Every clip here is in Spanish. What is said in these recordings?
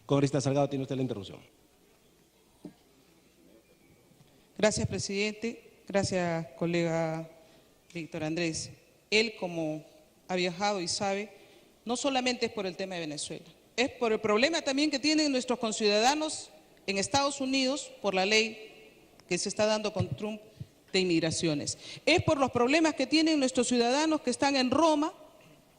Congresista Salgado, tiene usted la interrupción. Gracias, presidente. Gracias, colega Víctor Andrés. Él, como ha viajado y sabe, no solamente es por el tema de Venezuela, es por el problema también que tienen nuestros conciudadanos en Estados Unidos por la ley que se está dando con Trump de inmigraciones. Es por los problemas que tienen nuestros ciudadanos que están en Roma,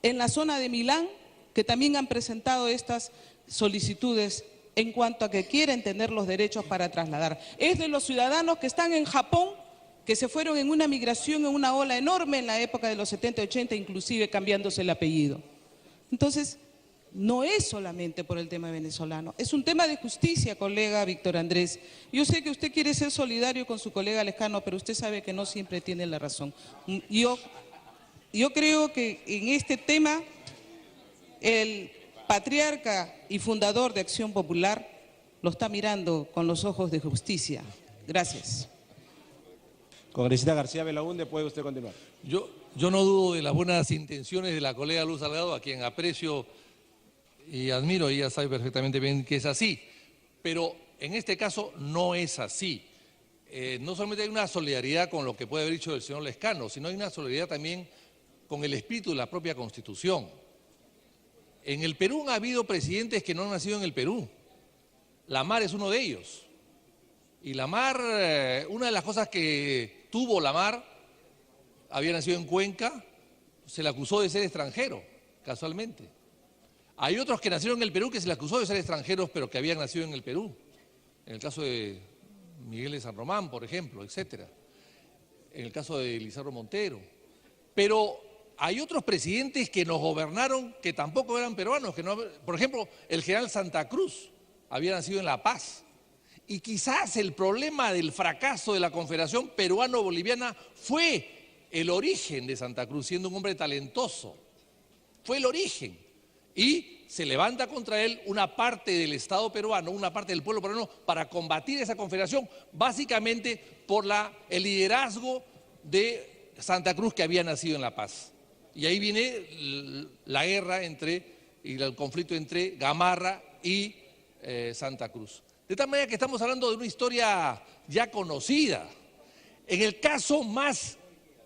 en la zona de Milán, que también han presentado estas solicitudes en cuanto a que quieren tener los derechos para trasladar. Es de los ciudadanos que están en Japón, que se fueron en una migración, en una ola enorme en la época de los 70, 80, inclusive cambiándose el apellido. Entonces, no es solamente por el tema venezolano, es un tema de justicia, colega Víctor Andrés. Yo sé que usted quiere ser solidario con su colega Lescano, pero usted sabe que no siempre tiene la razón. Yo creo que en este tema, el patriarca y fundador de Acción Popular lo está mirando con los ojos de justicia. Gracias. Congresista García Belaúnde, puede usted continuar. Yo no dudo de las buenas intenciones de la colega Luz Salgado, a quien aprecio y admiro, ella sabe perfectamente bien que es así, pero en este caso no es así. No solamente hay una solidaridad con lo que puede haber dicho el señor Lescano, sino hay una solidaridad también con el espíritu de la propia Constitución. En el Perú ha habido presidentes que no han nacido en el Perú. Lamar es uno de ellos. Y Lamar, una de las cosas que tuvo Lamar, había nacido en Cuenca, se le acusó de ser extranjero, casualmente. Hay otros que nacieron en el Perú que se les acusó de ser extranjeros, pero que habían nacido en el Perú. En el caso de Miguel de San Román, por ejemplo, etcétera. En el caso de Lizardo Montero. Pero hay otros presidentes que nos gobernaron que tampoco eran peruanos. Por ejemplo, el general Santa Cruz había nacido en La Paz. Y quizás el problema del fracaso de la Confederación Peruano-Boliviana fue el origen de Santa Cruz, siendo un hombre talentoso. Fue el origen. Y se levanta contra él una parte del Estado peruano, una parte del pueblo peruano, para combatir esa confederación, básicamente por el liderazgo de Santa Cruz, que había nacido en La Paz. Y ahí viene la guerra y el conflicto entre Gamarra y Santa Cruz. De tal manera que estamos hablando de una historia ya conocida. En el caso más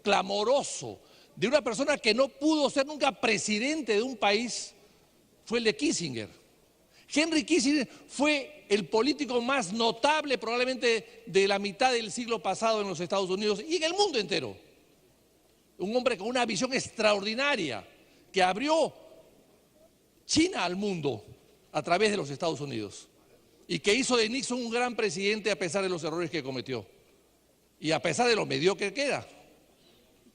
clamoroso de una persona que no pudo ser nunca presidente de un país, fue el de Kissinger. Henry Kissinger fue el político más notable probablemente de la mitad del siglo pasado en los Estados Unidos y en el mundo entero. Un hombre con una visión extraordinaria que abrió China al mundo a través de los Estados Unidos y que hizo de Nixon un gran presidente a pesar de los errores que cometió y a pesar de lo mediocre que era.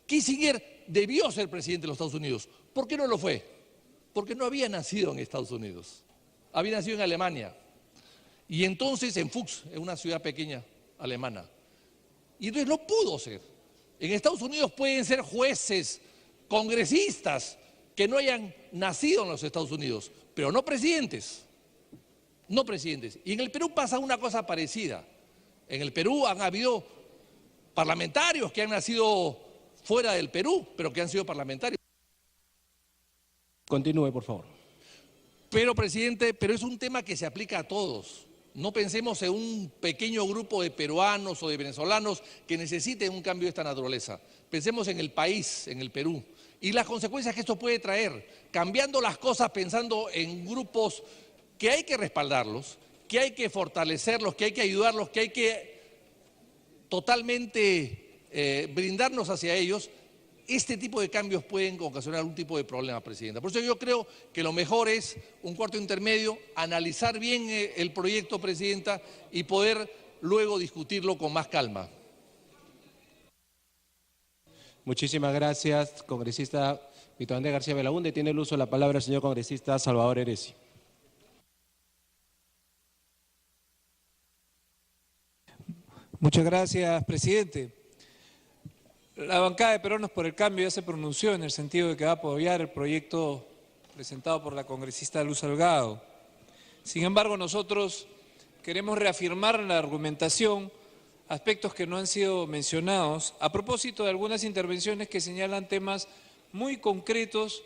Kissinger debió ser presidente de los Estados Unidos. ¿Por qué no lo fue? Porque no había nacido en Estados Unidos, había nacido en Alemania. Y entonces en Fuchs, en una ciudad pequeña alemana. Y entonces no pudo ser. En Estados Unidos pueden ser jueces, congresistas, que no hayan nacido en los Estados Unidos, pero no presidentes. No presidentes. Y en el Perú pasa una cosa parecida. En el Perú han habido parlamentarios que han nacido fuera del Perú, pero que han sido parlamentarios. Continúe, por favor. Pero, presidente, es un tema que se aplica a todos. No pensemos en un pequeño grupo de peruanos o de venezolanos que necesiten un cambio de esta naturaleza. Pensemos en el país, en el Perú, y las consecuencias que esto puede traer, cambiando las cosas, pensando en grupos que hay que respaldarlos, que hay que fortalecerlos, que hay que ayudarlos, que hay que totalmente brindarnos hacia ellos. Este tipo de cambios pueden ocasionar algún tipo de problema, presidenta. Por eso yo creo que lo mejor es un cuarto intermedio, analizar bien el proyecto, presidenta, y poder luego discutirlo con más calma. Muchísimas gracias, congresista Víctor Andrés García Belaúnde. Tiene el uso de la palabra el señor congresista Salvador Heresi. Muchas gracias, presidente. La bancada de Peruanos por el Cambio ya se pronunció en el sentido de que va a apoyar el proyecto presentado por la congresista Luz Salgado. Sin embargo, nosotros queremos reafirmar en la argumentación aspectos que no han sido mencionados a propósito de algunas intervenciones que señalan temas muy concretos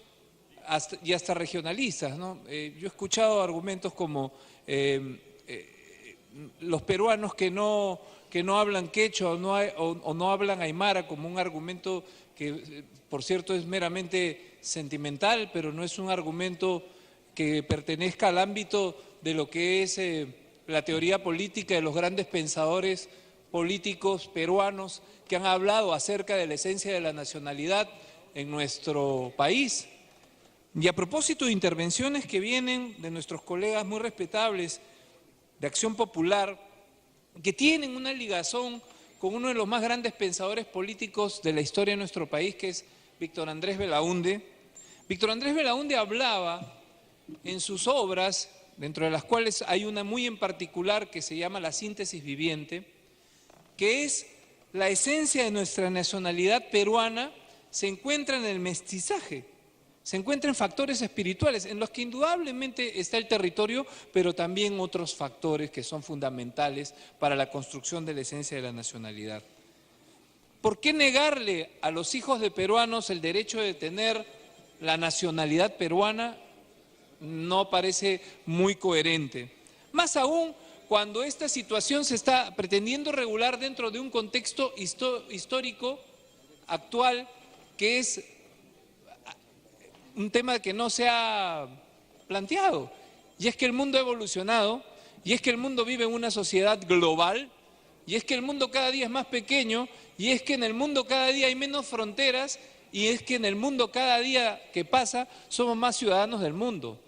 hasta regionalistas, ¿no? Yo he escuchado argumentos como los peruanos que no hablan quechua o no hablan aymara, como un argumento que, por cierto, es meramente sentimental, pero no es un argumento que pertenezca al ámbito de lo que es la teoría política de los grandes pensadores políticos peruanos que han hablado acerca de la esencia de la nacionalidad en nuestro país. Y a propósito de intervenciones que vienen de nuestros colegas muy respetables de Acción Popular, que tienen una ligazón con uno de los más grandes pensadores políticos de la historia de nuestro país, que es Víctor Andrés Belaúnde. Víctor Andrés Belaúnde hablaba en sus obras, dentro de las cuales hay una muy en particular que se llama La síntesis viviente, que es la esencia de nuestra nacionalidad peruana, se encuentra en el mestizaje, se encuentra en factores espirituales, en los que indudablemente está el territorio, pero también otros factores que son fundamentales para la construcción de la esencia de la nacionalidad. ¿Por qué negarle a los hijos de peruanos el derecho de tener la nacionalidad peruana? No parece muy coherente. Más aún cuando esta situación se está pretendiendo regular dentro de un contexto histórico actual, que es un tema que no se ha planteado, y es que el mundo ha evolucionado, y es que el mundo vive en una sociedad global, y es que el mundo cada día es más pequeño, y es que en el mundo cada día hay menos fronteras, y es que en el mundo cada día que pasa somos más ciudadanos del mundo.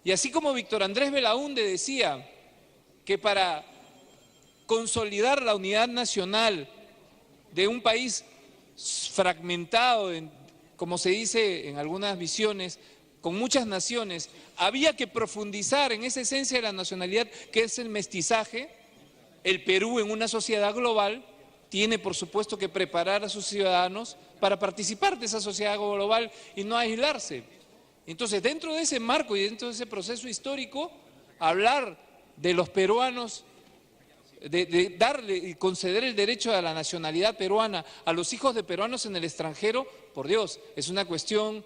Y así como Víctor Andrés Belaúnde decía que para consolidar la unidad nacional de un país fragmentado, como se dice en algunas visiones, con muchas naciones, había que profundizar en esa esencia de la nacionalidad que es el mestizaje. El Perú, en una sociedad global, tiene por supuesto que preparar a sus ciudadanos para participar de esa sociedad global y no aislarse. Entonces, dentro de ese marco y dentro de ese proceso histórico, hablar de los peruanos, de darle y conceder el derecho a la nacionalidad peruana a los hijos de peruanos en el extranjero, por Dios, es una cuestión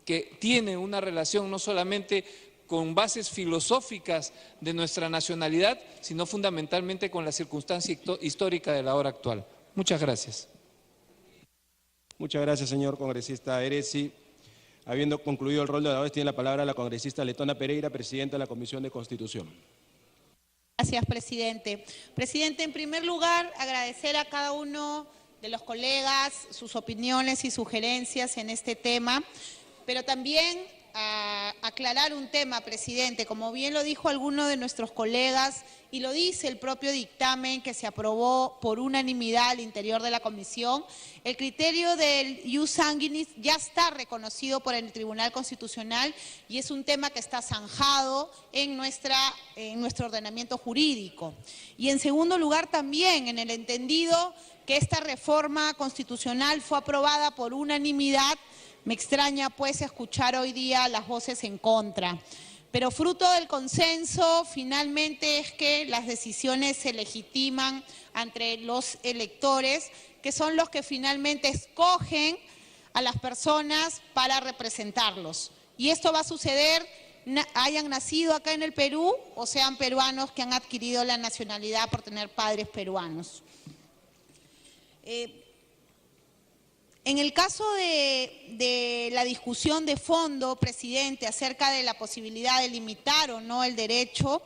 que tiene una relación no solamente con bases filosóficas de nuestra nacionalidad, sino fundamentalmente con la circunstancia histórica de la hora actual. Muchas gracias. Muchas gracias, señor congresista Heresi. Habiendo concluido el rol de oradores, tiene la palabra la congresista Letona Pereira, presidenta de la Comisión de Constitución. Gracias, presidente. Presidente, en primer lugar, agradecer a cada uno de los colegas sus opiniones y sugerencias en este tema, pero también aclarar un tema, presidente. Como bien lo dijo alguno de nuestros colegas y lo dice el propio dictamen que se aprobó por unanimidad al interior de la comisión, el criterio del ius sanguinis ya está reconocido por el Tribunal Constitucional y es un tema que está zanjado en nuestro ordenamiento jurídico. Y en segundo lugar también en el entendido que esta reforma constitucional fue aprobada por unanimidad. Me extraña pues escuchar hoy día las voces en contra, pero fruto del consenso finalmente es que las decisiones se legitiman ante los electores, que son los que finalmente escogen a las personas para representarlos. Y esto va a suceder, hayan nacido acá en el Perú o sean peruanos que han adquirido la nacionalidad por tener padres peruanos. En el caso de la discusión de fondo, presidente, acerca de la posibilidad de limitar o no el derecho,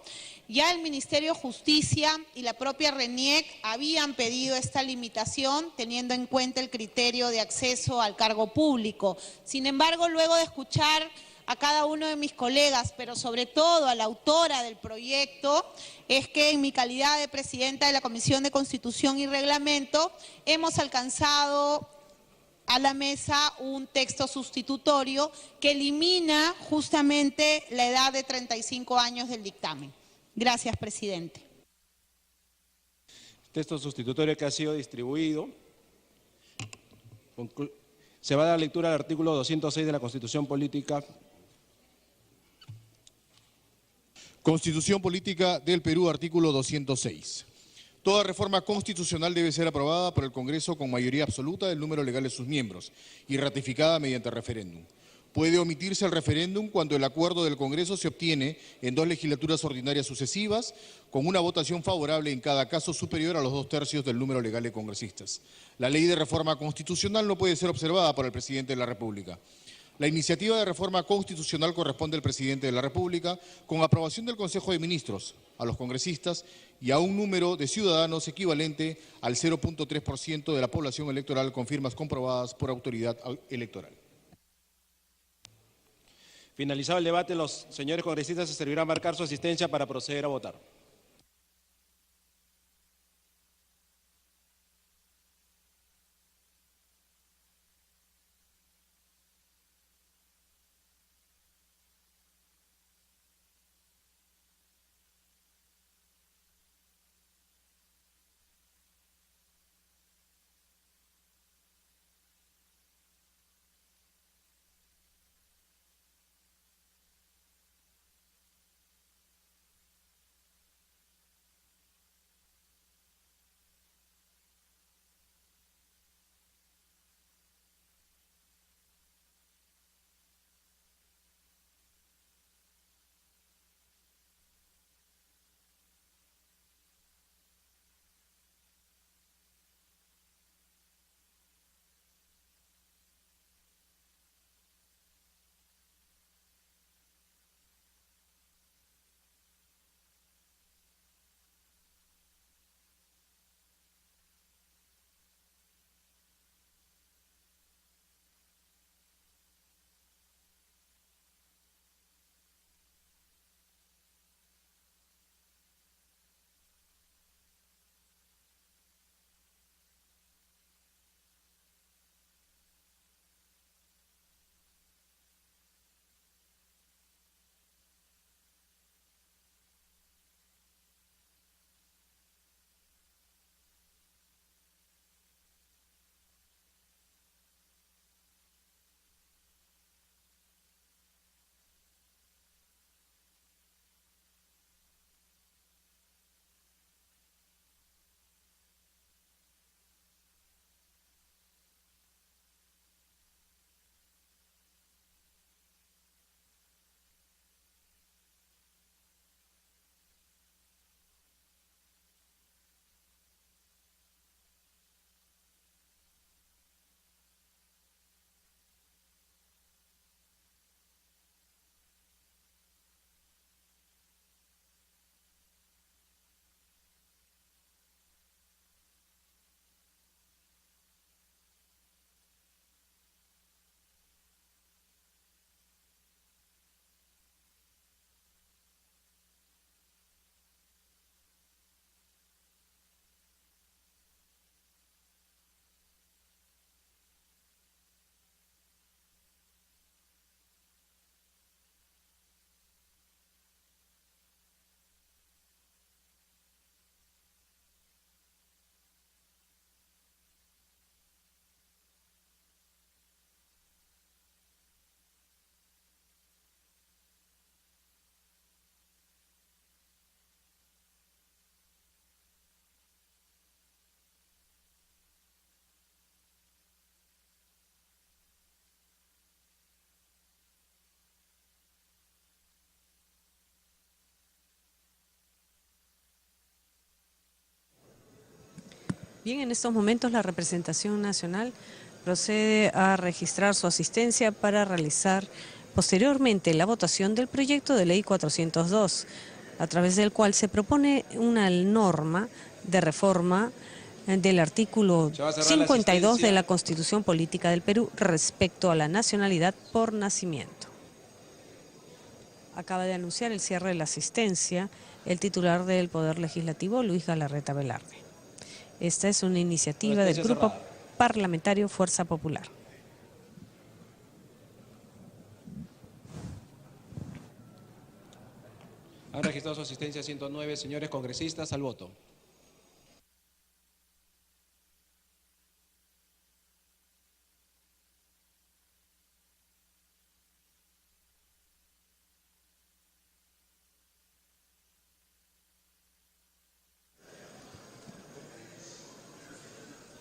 ya el Ministerio de Justicia y la propia RENIEC habían pedido esta limitación teniendo en cuenta el criterio de acceso al cargo público. Sin embargo, luego de escuchar a cada uno de mis colegas, pero sobre todo a la autora del proyecto, es que en mi calidad de presidenta de la Comisión de Constitución y Reglamento hemos alcanzado a la mesa un texto sustitutorio que elimina justamente la edad de 35 años del dictamen. Gracias, presidente. Texto sustitutorio que ha sido distribuido. Se va a dar lectura al artículo 206 de la Constitución Política. Constitución Política del Perú, artículo 206. Toda reforma constitucional debe ser aprobada por el Congreso con mayoría absoluta del número legal de sus miembros y ratificada mediante referéndum. Puede omitirse el referéndum cuando el acuerdo del Congreso se obtiene en 2 legislaturas ordinarias sucesivas, con una votación favorable en cada caso superior a los 2/3 del número legal de congresistas. La ley de reforma constitucional no puede ser observada por el presidente de la República. La iniciativa de reforma constitucional corresponde al presidente de la República, con aprobación del Consejo de Ministros, a los congresistas y a un número de ciudadanos equivalente al 0.3% de la población electoral con firmas comprobadas por autoridad electoral. Finalizado el debate, los señores congresistas se servirán marcar su asistencia para proceder a votar. Bien, en estos momentos la representación nacional procede a registrar su asistencia para realizar posteriormente la votación del proyecto de ley 402, a través del cual se propone una norma de reforma del artículo 52 de la Constitución Política del Perú respecto a la nacionalidad por nacimiento. Acaba de anunciar el cierre de la asistencia el titular del Poder Legislativo, Luis Galarreta Velarde. Esta es una iniciativa del Grupo Parlamentario Fuerza Popular. Han registrado su asistencia 109 señores congresistas al voto.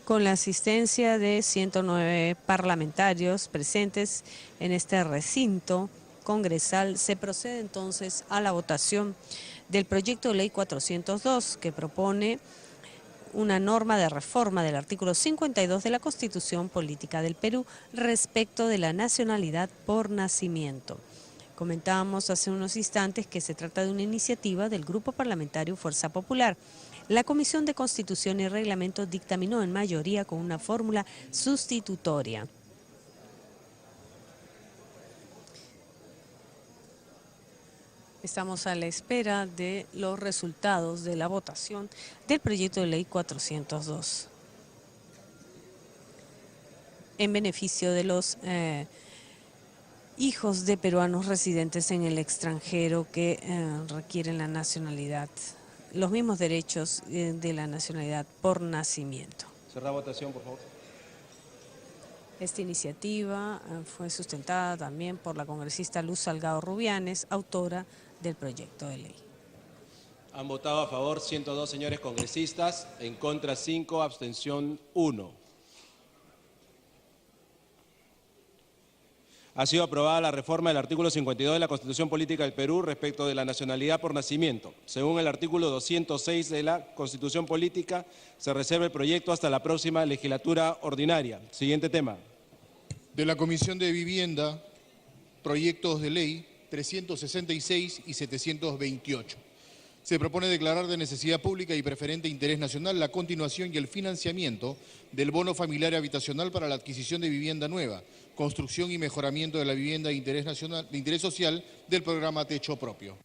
Con la asistencia de 109 parlamentarios presentes en este recinto congresal, se procede entonces a la votación del proyecto de ley 402, que propone una norma de reforma del artículo 52 de la Constitución Política del Perú respecto de la nacionalidad por nacimiento. Comentábamos hace unos instantes que se trata de una iniciativa del Grupo Parlamentario Fuerza Popular. La Comisión de Constitución y Reglamento dictaminó en mayoría con una fórmula sustitutoria. Estamos a la espera de los resultados de la votación del proyecto de ley 402 en beneficio de los hijos de peruanos residentes en el extranjero que requieren la nacionalidad, los mismos derechos de la nacionalidad por nacimiento. Cerrar votación, por favor. Esta iniciativa fue sustentada también por la congresista Luz Salgado Rubianes, autora del proyecto de ley. Han votado a favor 102 señores congresistas, en contra 5, abstención 1. Ha sido aprobada la reforma del artículo 52 de la Constitución Política del Perú respecto de la nacionalidad por nacimiento. Según el artículo 206 de la Constitución Política, se reserva el proyecto hasta la próxima legislatura ordinaria. Siguiente tema. De la Comisión de Vivienda, proyectos de ley 366 y 728. Se propone declarar de necesidad pública y preferente interés nacional la continuación y el financiamiento del bono familiar habitacional para la adquisición de vivienda nueva, construcción y mejoramiento de la vivienda de interés nacional, de interés social del programa Techo Propio.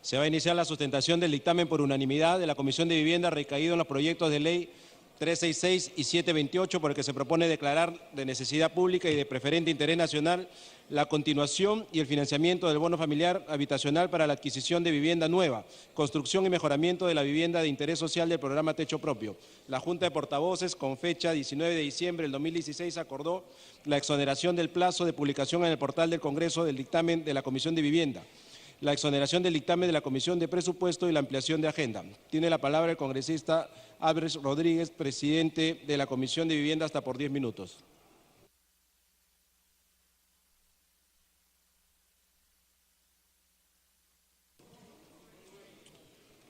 Se va a iniciar la sustentación del dictamen por unanimidad de la Comisión de Vivienda recaído en los proyectos de ley 366 y 728, por el que se propone declarar de necesidad pública y de preferente interés nacional la continuación y el financiamiento del bono familiar habitacional para la adquisición de vivienda nueva, construcción y mejoramiento de la vivienda de interés social del programa Techo Propio. La Junta de Portavoces, con fecha 19 de diciembre del 2016, acordó la exoneración del plazo de publicación en el portal del Congreso del dictamen de la Comisión de Vivienda, la exoneración del dictamen de la Comisión de Presupuesto y la ampliación de agenda. Tiene la palabra el congresista Álvarez Rodríguez, presidente de la Comisión de Vivienda, hasta por 10 minutos.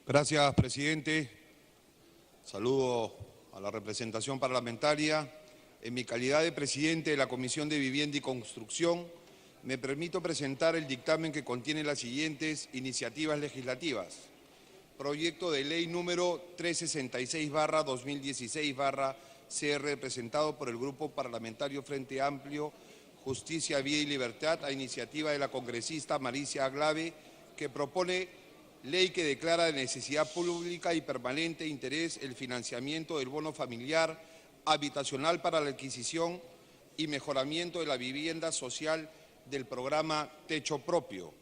Gracias, presidente. Saludo a la representación parlamentaria. En mi calidad de presidente de la Comisión de Vivienda y Construcción, me permito presentar el dictamen que contiene las siguientes iniciativas legislativas. Proyecto de ley número 366/2016/CR, presentado por el Grupo Parlamentario Frente Amplio, Justicia, Vida y Libertad, a iniciativa de la congresista Maricia Aglave, que propone ley que declara de necesidad pública y permanente interés el financiamiento del bono familiar habitacional para la adquisición y mejoramiento de la vivienda social del programa Techo Propio.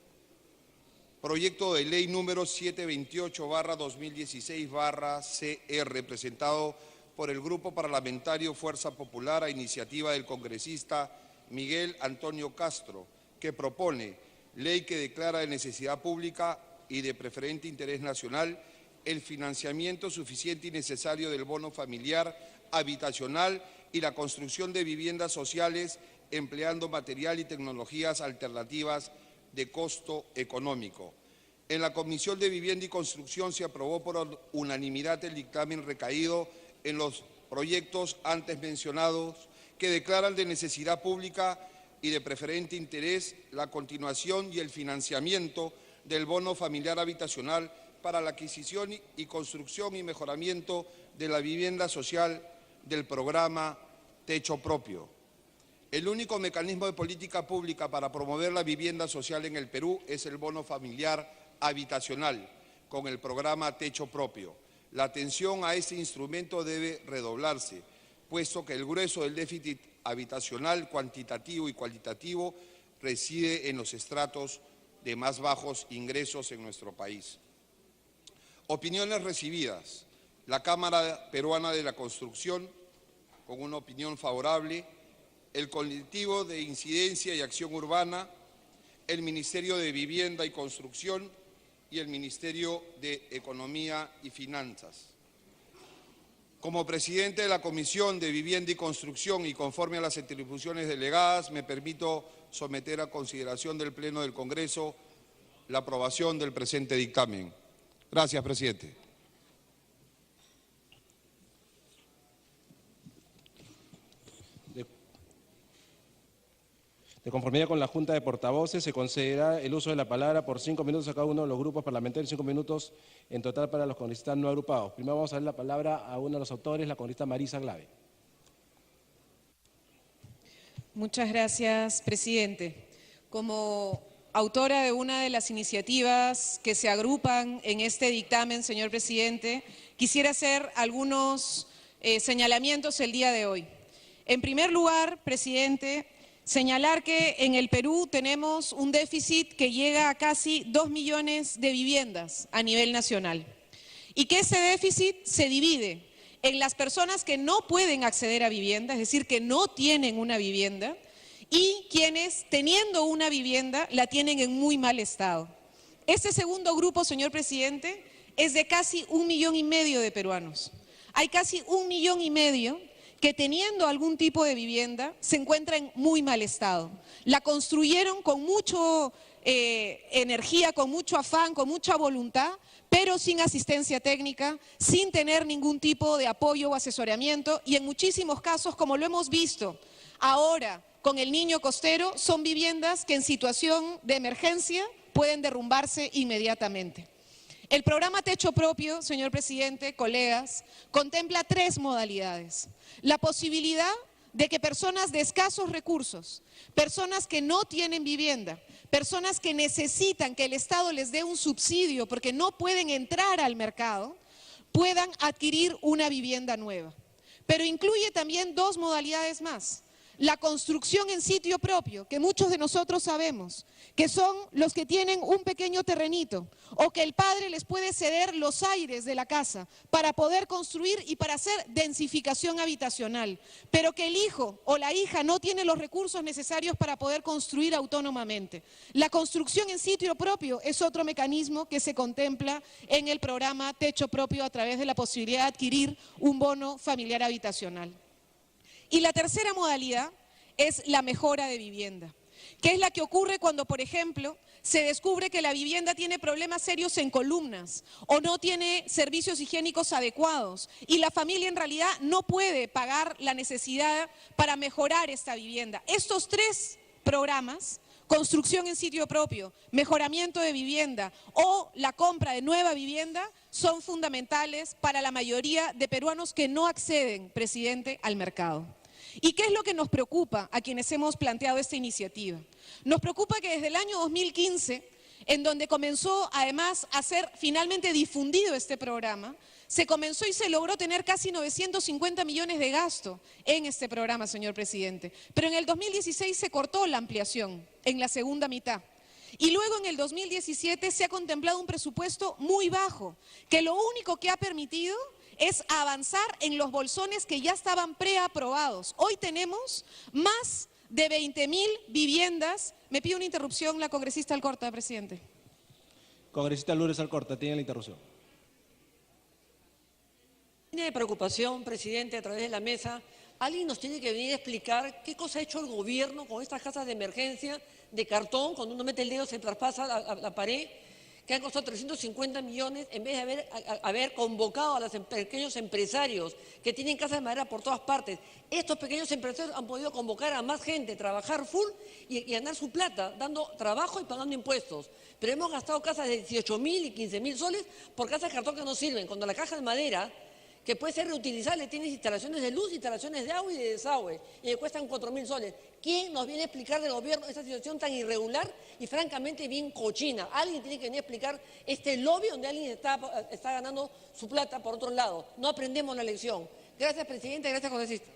Proyecto de ley número 728/2016/CR, presentado por el Grupo Parlamentario Fuerza Popular a iniciativa del congresista Miguel Antonio Castro, que propone ley que declara de necesidad pública y de preferente interés nacional el financiamiento suficiente y necesario del bono familiar habitacional y la construcción de viviendas sociales empleando material y tecnologías alternativas de costo económico. En la Comisión de Vivienda y Construcción se aprobó por unanimidad el dictamen recaído en los proyectos antes mencionados que declaran de necesidad pública y de preferente interés la continuación y el financiamiento del bono familiar habitacional para la adquisición y construcción y mejoramiento de la vivienda social del programa Techo Propio. El único mecanismo de política pública para promover la vivienda social en el Perú es el bono familiar habitacional, con el programa Techo Propio. La atención a este instrumento debe redoblarse, puesto que el grueso del déficit habitacional cuantitativo y cualitativo reside en los estratos de más bajos ingresos en nuestro país. Opiniones recibidas. La Cámara Peruana de la Construcción, con una opinión favorable, el Colectivo de Incidencia y Acción Urbana, el Ministerio de Vivienda y Construcción y el Ministerio de Economía y Finanzas. Como presidente de la Comisión de Vivienda y Construcción y conforme a las atribuciones delegadas, me permito someter a consideración del Pleno del Congreso la aprobación del presente dictamen. Gracias, presidente. De conformidad con la Junta de Portavoces, se concederá el uso de la palabra por 5 minutos a cada uno de los grupos parlamentarios, 5 minutos en total para los congresistas no agrupados. Primero vamos a dar la palabra a uno de los autores, la congresista Marisa Glave. Muchas gracias, presidente. Como autora de una de las iniciativas que se agrupan en este dictamen, señor presidente, quisiera hacer algunos señalamientos el día de hoy. En primer lugar, presidente, señalar que en el Perú tenemos un déficit que llega a casi 2 millones de viviendas a nivel nacional y que ese déficit se divide en las personas que no pueden acceder a vivienda, es decir, que no tienen una vivienda, y quienes, teniendo una vivienda, la tienen en muy mal estado. Este segundo grupo, señor presidente, es de casi 1,5 millones de peruanos. Hay casi 1,5 millones que teniendo algún tipo de vivienda se encuentra en muy mal estado. La construyeron con mucha energía, con mucho afán, con mucha voluntad, pero sin asistencia técnica, sin tener ningún tipo de apoyo o asesoramiento, y en muchísimos casos, como lo hemos visto ahora con el Niño Costero, son viviendas que en situación de emergencia pueden derrumbarse inmediatamente. El programa Techo Propio, señor presidente, colegas, contempla 3 modalidades. La posibilidad de que personas de escasos recursos, personas que no tienen vivienda, personas que necesitan que el Estado les dé un subsidio porque no pueden entrar al mercado, puedan adquirir una vivienda nueva. Pero incluye también 2 modalidades más. La construcción en sitio propio, que muchos de nosotros sabemos, que son los que tienen un pequeño terrenito o que el padre les puede ceder los aires de la casa para poder construir y para hacer densificación habitacional, pero que el hijo o la hija no tiene los recursos necesarios para poder construir autónomamente. La construcción en sitio propio es otro mecanismo que se contempla en el programa Techo Propio a través de la posibilidad de adquirir un bono familiar habitacional. Y la tercera modalidad es la mejora de vivienda, que es la que ocurre cuando, por ejemplo, se descubre que la vivienda tiene problemas serios en columnas o no tiene servicios higiénicos adecuados y la familia en realidad no puede pagar la necesidad para mejorar esta vivienda. Estos 3 programas, construcción en sitio propio, mejoramiento de vivienda o la compra de nueva vivienda, son fundamentales para la mayoría de peruanos que no acceden, presidente, al mercado. ¿Y qué es lo que nos preocupa a quienes hemos planteado esta iniciativa? Nos preocupa que desde el año 2015, en donde comenzó además a ser finalmente difundido este programa, se comenzó y se logró tener casi 950 millones de gasto en este programa, señor presidente. Pero en el 2016 se cortó la ampliación en la segunda mitad. Y luego en el 2017 se ha contemplado un presupuesto muy bajo, que lo único que ha permitido es avanzar en los bolsones que ya estaban preaprobados. Hoy tenemos más de 20.000 viviendas. Me pide una interrupción la congresista Alcorta, presidente. Congresista Lourdes Alcorta, tiene la interrupción. De preocupación, presidente, a través de la mesa, alguien nos tiene que venir a explicar qué cosa ha hecho el gobierno con estas casas de emergencia de cartón, cuando uno mete el dedo se traspasa la pared, que han costado 350 millones, en vez de haber convocado a los pequeños empresarios que tienen casas de madera por todas partes. Estos pequeños empresarios han podido convocar a más gente, trabajar full y ganar su plata, dando trabajo y pagando impuestos. Pero hemos gastado casas de 18.000 y 15.000 soles por casas de cartón que no sirven, cuando la caja de madera, que puede ser reutilizable, tienes instalaciones de luz, instalaciones de agua y de desagüe, y le cuestan 4.000 soles. ¿Quién nos viene a explicar del gobierno esta situación tan irregular y francamente bien cochina? Alguien tiene que venir a explicar este lobby donde alguien está ganando su plata por otro lado. No aprendemos la lección. Gracias, presidente. Gracias, congresista.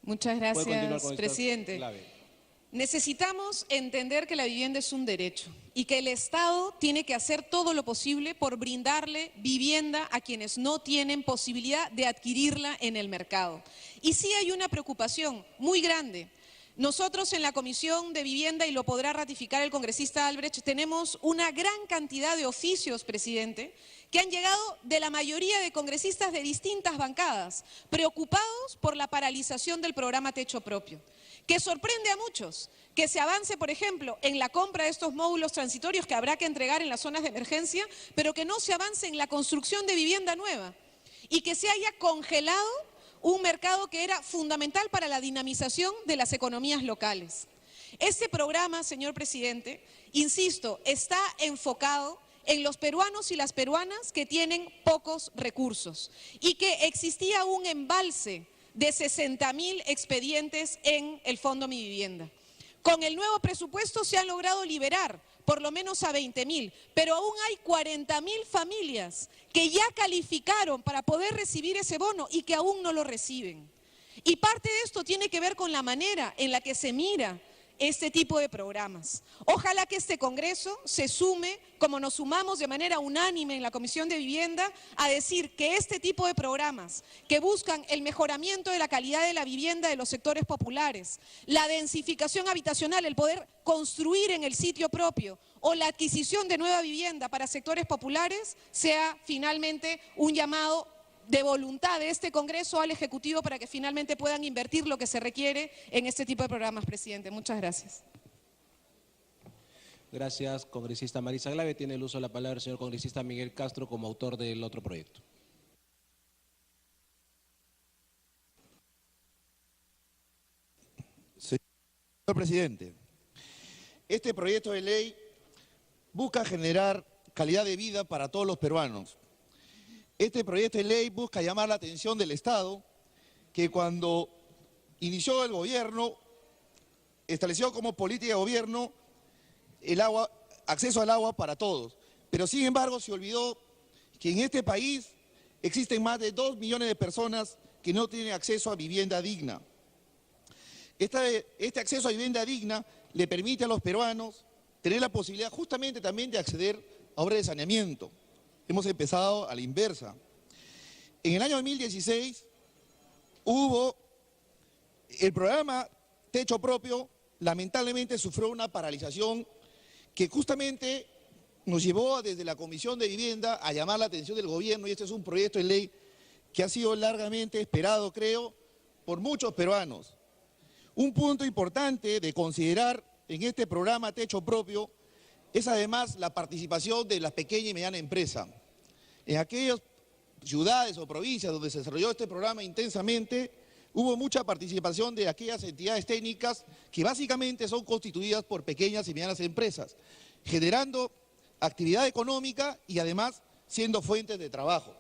Muchas gracias, presidente. Necesitamos entender que la vivienda es un derecho y que el Estado tiene que hacer todo lo posible por brindarle vivienda a quienes no tienen posibilidad de adquirirla en el mercado. Y sí hay una preocupación muy grande Nosotros en la Comisión de Vivienda, y lo podrá ratificar el congresista Albrecht, tenemos una gran cantidad de oficios, presidente, que han llegado de la mayoría de congresistas de distintas bancadas, preocupados por la paralización del programa Techo Propio, que sorprende a muchos que se avance, por ejemplo, en la compra de estos módulos transitorios que habrá que entregar en las zonas de emergencia, pero que no se avance en la construcción de vivienda nueva y que se haya congelado un mercado que era fundamental para la dinamización de las economías locales. Este programa, señor presidente, insisto, está enfocado en los peruanos y las peruanas que tienen pocos recursos y que existía un embalse de 60.000 expedientes en el Fondo Mi Vivienda. Con el nuevo presupuesto se han logrado liberar por lo menos a 20.000, pero aún hay 40.000 familias que ya calificaron para poder recibir ese bono y que aún no lo reciben. Y parte de esto tiene que ver con la manera en la que se mira este tipo de programas. Ojalá que este Congreso se sume, como nos sumamos de manera unánime en la Comisión de Vivienda, a decir que este tipo de programas que buscan el mejoramiento de la calidad de la vivienda de los sectores populares, la densificación habitacional, el poder construir en el sitio propio o la adquisición de nueva vivienda para sectores populares, sea finalmente un llamado de voluntad de este Congreso al Ejecutivo para que finalmente puedan invertir lo que se requiere en este tipo de programas, presidente. Muchas gracias. Gracias, congresista Marisa Glave. Tiene el uso de la palabra el señor congresista Miguel Castro como autor del otro proyecto. Señor presidente, este proyecto de ley busca generar calidad de vida para todos los peruanos. Este proyecto de ley busca llamar la atención del Estado, que cuando inició el gobierno, estableció como política de gobierno acceso al agua para todos. Pero sin embargo se olvidó que en este país existen más de 2 millones de personas que no tienen acceso a vivienda digna. Este acceso a vivienda digna le permite a los peruanos tener la posibilidad justamente también de acceder a obras de saneamiento. Hemos empezado a la inversa. En el año 2016 hubo el programa Techo Propio, lamentablemente sufrió una paralización que justamente nos llevó desde la Comisión de Vivienda a llamar la atención del gobierno, y este es un proyecto de ley que ha sido largamente esperado, creo, por muchos peruanos. Un punto importante de considerar en este programa Techo Propio es además la participación de la pequeña y mediana empresa. En aquellas ciudades o provincias donde se desarrolló este programa intensamente, hubo mucha participación de aquellas entidades técnicas que básicamente son constituidas por pequeñas y medianas empresas, generando actividad económica y además siendo fuentes de trabajo.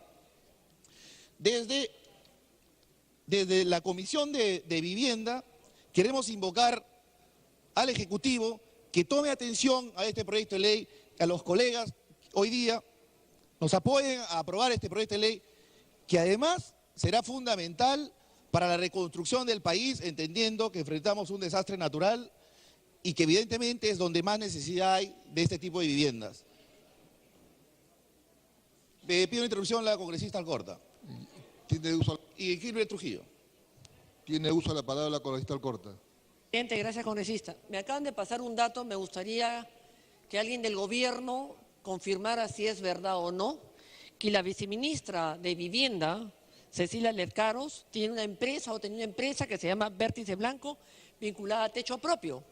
Desde la Comisión de Vivienda queremos invocar al Ejecutivo que tome atención a este proyecto de ley, a los colegas hoy día nos apoyen a aprobar este proyecto de ley, que además será fundamental para la reconstrucción del país, entendiendo que enfrentamos un desastre natural y que evidentemente es donde más necesidad hay de este tipo de viviendas. Pido una interrupción a la congresista Alcorta. Y Gilbert Trujillo. Tiene uso de la palabra la congresista Alcorta. Presidente, gracias, congresista. Me acaban de pasar un dato, me gustaría que alguien del gobierno confirmara si es verdad o no, que la viceministra de Vivienda, Cecilia Lercaros, tiene una empresa o tenía una empresa que se llama Vértice Blanco, vinculada a Techo Propio.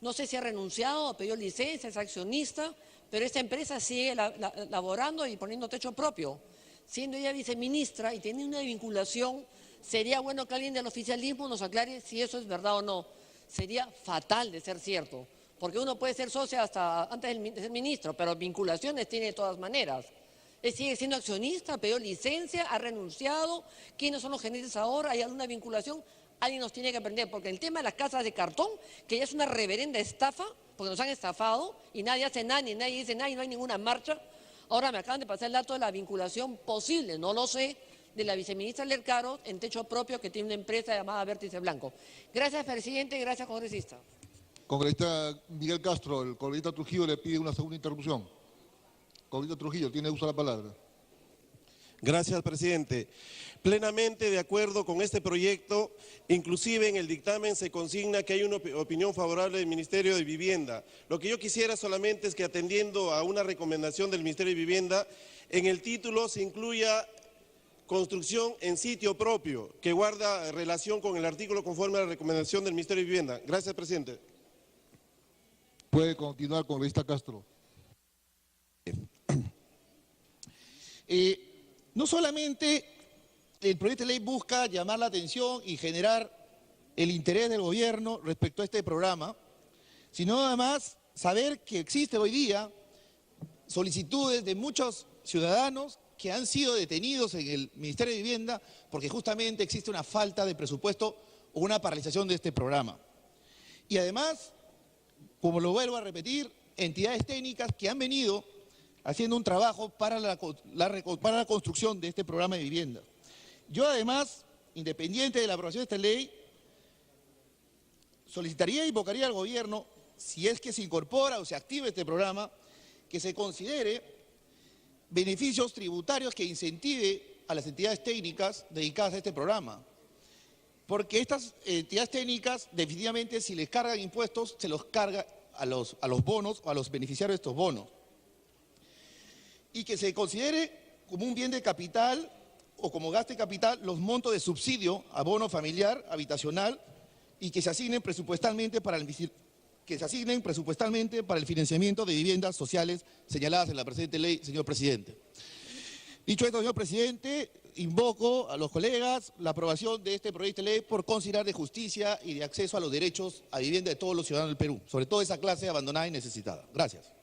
No sé si ha renunciado, ha pedido licencia, es accionista, pero esta empresa sigue laborando y poniendo Techo Propio. Siendo ella viceministra y teniendo una vinculación, sería bueno que alguien del oficialismo nos aclare si eso es verdad o no. Sería fatal de ser cierto, porque uno puede ser socio hasta antes de ser ministro, pero vinculaciones tiene de todas maneras. Él sigue siendo accionista, pidió licencia, ha renunciado. ¿Quiénes son los gerentes ahora? ¿Hay alguna vinculación? Alguien nos tiene que aprender, porque el tema de las casas de cartón, que ya es una reverenda estafa, porque nos han estafado y nadie hace nada, ni nadie dice nada y no hay ninguna marcha. Ahora me acaban de pasar el dato de la vinculación posible, no lo sé, de la viceministra Lercaros en Techo Propio, que tiene una empresa llamada Vértice Blanco. Gracias, presidente, y gracias, congresista. Congresista Miguel Castro, el congresista Trujillo le pide una segunda interrupción. Congresista Trujillo, tiene uso de la palabra. Gracias, presidente. Plenamente de acuerdo con este proyecto, inclusive en el dictamen se consigna que hay una opinión favorable del Ministerio de Vivienda. Lo que yo quisiera solamente es que, atendiendo a una recomendación del Ministerio de Vivienda, en el título se incluya construcción en sitio propio, que guarda relación con el artículo conforme a la recomendación del Ministerio de Vivienda. Gracias, presidente. Puede continuar, congresista Castro. No solamente el proyecto de ley busca llamar la atención y generar el interés del gobierno respecto a este programa, sino además saber que existe hoy día solicitudes de muchos ciudadanos que han sido detenidos en el Ministerio de Vivienda porque justamente existe una falta de presupuesto o una paralización de este programa. Y además, como lo vuelvo a repetir, entidades técnicas que han venido haciendo un trabajo para la construcción de este programa de vivienda. Yo además, independiente de la aprobación de esta ley, solicitaría e invocaría al gobierno, si es que se incorpora o se activa este programa, que se considere beneficios tributarios que incentive a las entidades técnicas dedicadas a este programa. Porque estas entidades técnicas, definitivamente, si les cargan impuestos, se los carga a los bonos o a los beneficiarios de estos bonos. Y que se considere como un bien de capital o como gasto de capital los montos de subsidio a bono familiar, habitacional, y que se asignen presupuestalmente para el financiamiento de viviendas sociales señaladas en la presente ley, señor presidente. Dicho esto, señor presidente, invoco a los colegas la aprobación de este proyecto de ley por considerar de justicia y de acceso a los derechos a vivienda de todos los ciudadanos del Perú, sobre todo esa clase abandonada y necesitada. Gracias.